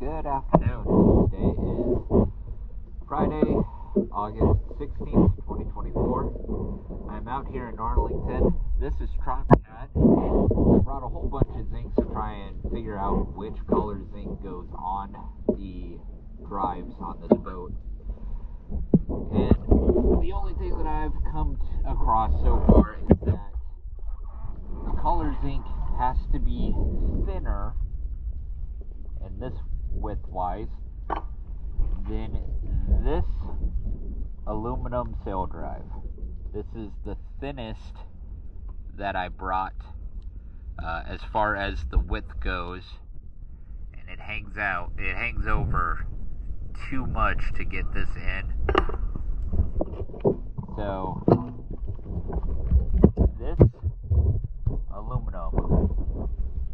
Good afternoon. Today is Friday, August 16th, 2024. I'm out here in Arlington. This is Trop Cat. I brought a whole bunch of zincs to try and figure out which color zinc goes on the drives on this boat. And the only thing that I've come across so far is that the color zinc has to be thinner, and this width-wise, than this aluminum sail drive. This is the thinnest that I brought as far as the width goes, and it hangs over too much to get this in. So this aluminum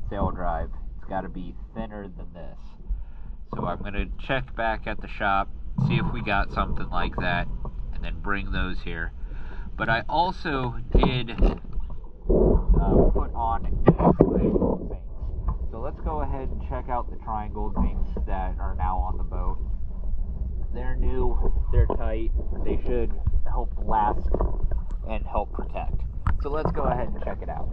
sail drive, it's got to be thinner than this. So I'm going to check back at the shop, see if we got something like that, and then bring those here. But I also did put on triangle zincs. So let's go ahead and check out the triangle zincs that are now on the boat. They're new, they're tight, they should help last and help protect. So let's go ahead and check it out.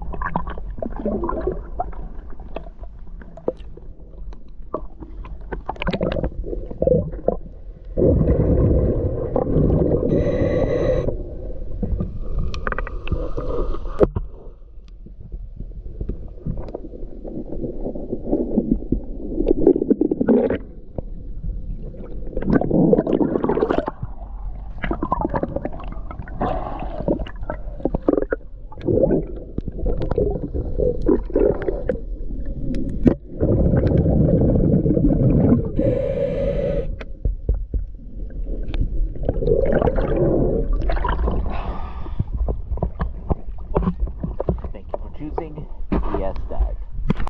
Choosing PS Tag.